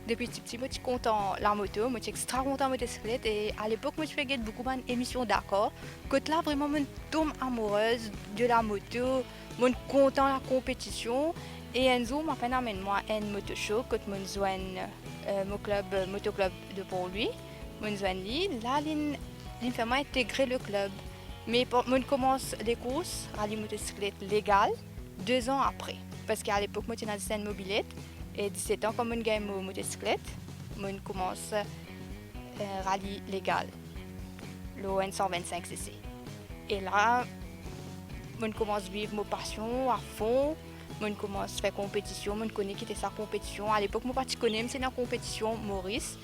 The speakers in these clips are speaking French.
Depuis petit, moi, je suis content la moto, moi, je suis extra content de motocyclette. Et à l'époque, moi, je faisais beaucoup d'émissions d'accord. Quand là, vraiment, je tombe amoureuse de la moto, je suis content de la compétition. Et un jour, ma femme amène moi un moto show quand je joigne mon club, motoclub de Port-Louis. Je joigne lui. Là, il fait moi intégrer le club. Mais je commence les courses à la motocyclette légale 2 ans après. Parce qu'à l'époque, moi, j'étais dans une scène mobilette. Et 17 ans, comme je gagne mon motocyclette, je commence rallye légal, le N 125cc. Et là, je commence à vivre ma passion à fond. Je commence à faire compétition. Je connais qui était sa compétition. À l'époque, moi, je connais, c'est dans la compétition Maurice.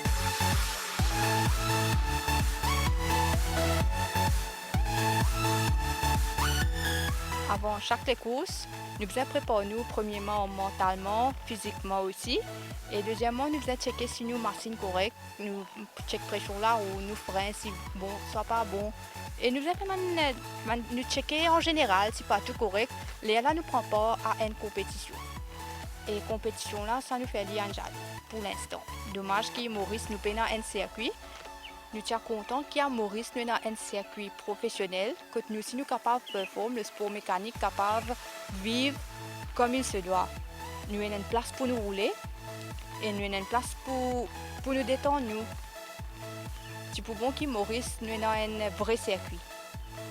Avant chaque course, nous faisons préparer nous premièrement mentalement, physiquement aussi. Et deuxièmement, nous faisons checker si nous marchons correct, nous check pression là ou nous freins si bon, soit pas bon. Et nous faisons nous checker en général si pas tout correct. Là, nous prenons pas à une compétition. Et compétition là, ça nous fait lier en jal pour l'instant. Dommage que Maurice nous paye dans un circuit. Nous sommes contents qu'il y a Maurice nous dans un circuit professionnel, que nous sommes capables de performer le sport mécanique, capables de vivre comme il se doit. Nous avons une place pour nous rouler et nous avons une place pour nous détendre. C'est pour bon que Maurice nous dans un vrai circuit.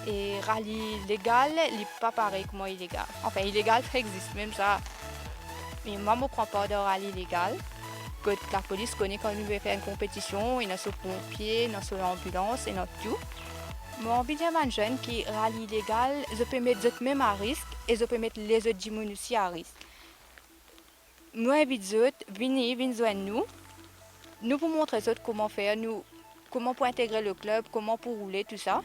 Et rallye légal, il n'est pas pareil que moi illégal. Enfin, illégal, ça existe même ça. Mais moi, je ne prends pas de rallye légal. Que la police connaît quand nous veut faire une compétition, il y a ce pompier, il y a l'ambulance, et tout. Moi, envie de dire aux jeunes qui rallye légal, je peux mettre eux même à risque et je peux mettre les autres gens aussi à risque. Moi, invite eux, venez joindre nous pour montrer eux comment faire, comment pour intégrer le club, comment pour rouler, tout ça.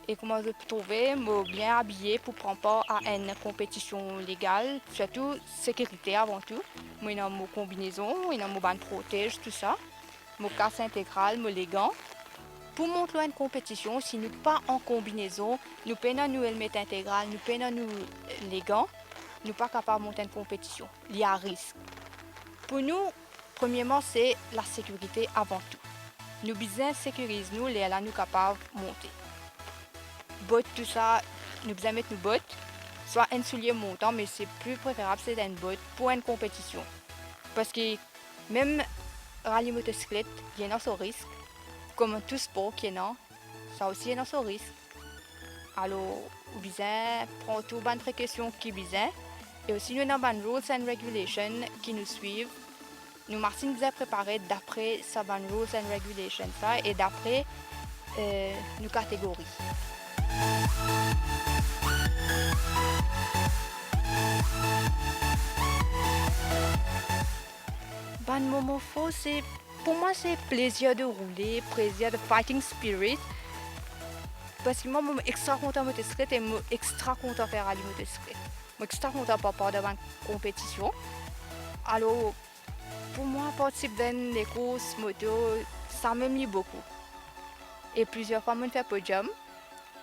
Et comment je peux trouver bien habillé pour prendre part à une compétition légale, surtout sécurité avant tout. Moi, il y a mon combinaison, il y a mon bande protège, tout ça. Mon casse intégrale, mon gants. Pour monter à une compétition, si nous pas en combinaison, nous peinons nous mettre intégrale, nous peinons nous les gants, nous pas capables de monter une compétition. Il y a un risque. Pour nous, premièrement, c'est la sécurité avant tout. Nous bien sécurise nous, les là nous capables de monter. Bottes, tout ça, nous devons mettre nos bottes, soit un soulier montant, mais c'est plus préférable c'est une botte pour une compétition. Parce que même rallye motocyclette, il y a un risque, comme tout sport qui est là, ça aussi il y a un risque. Alors, nous devons prendre toutes les précautions qui besoin, et aussi nous avons des rules and regulations qui nous suivent. Nous marchons bien préparés d'après ces rules and regulations ça, et d'après nos catégories. Ben, moment fort, pour moi, c'est plaisir de rouler, plaisir de fighting spirit. Parce que moi, je suis extra content de motocyclette et je suis extra content de faire rallye motocyclette. Je suis extra content de pas part de la compétition. Alors, pour moi, participer dans les courses moto, ça me plaît beaucoup. Et plusieurs fois, je fais podium.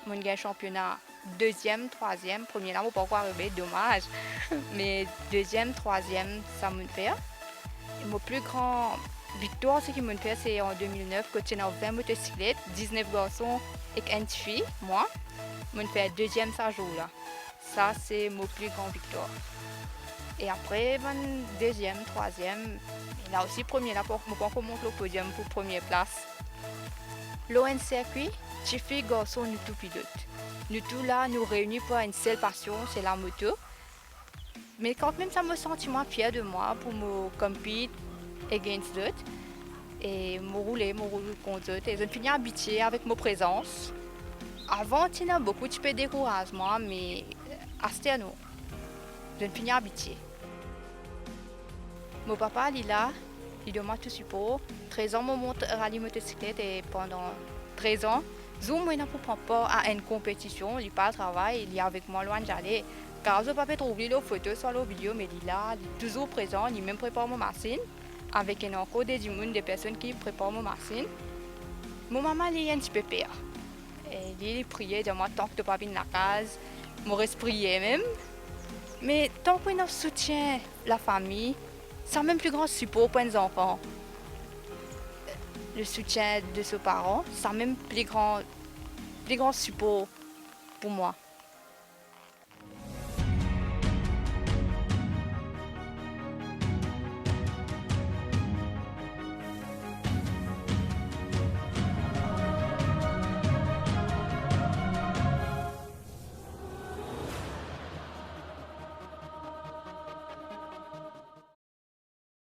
Je gagne championnat deuxième, troisième. Premier là, je ne pas encore arriver, dommage. Mais deuxième, troisième, ça me fait. Mon plus grand victoire, ce qui m'a fait, c'est en 2009, quand j'étais dans 20 motocyclettes, 19 garçons et 1 fille, moi. Je fait deuxième ce jour-là. Ça, c'est mon plus grand victoire. Et après, deuxième, troisième, et là aussi, premier là, pour qu'on monte le podium pour première place. L'ON circuit, filles, garçons, nous tous pilotes. Nous tous là, nous réunis pour une seule passion, c'est la moto. Mais quand même, ça me senti moins fier de moi pour me compete against d'autres. Et me rouler contre d'autres. Et je finis habitué avec ma présence. Avant, il y a beaucoup de découragement, mais à ce temps, je finis habitué. Mon papa, il est là, il demande tout support. 13 ans, je monte rallye motocyclette et pendant 13 ans, je ne prends pas à une compétition, il pas travail, il est avec moi loin d'aller. Car je ne peux pas trouver les photos sur la vidéo, mais il est là, il est toujours présent, il même prépare ma machine. Avec encore des personnes qui préparent ma machine. Mon maman elle est un petit peu pire. Il priait de moi tant que tu pas venir la case, je reste prier même. Mais tant qu'on soutient la famille, c'est même plus grand support pour les enfants. le soutien de ses parents. C'est même plus grand support pour moi.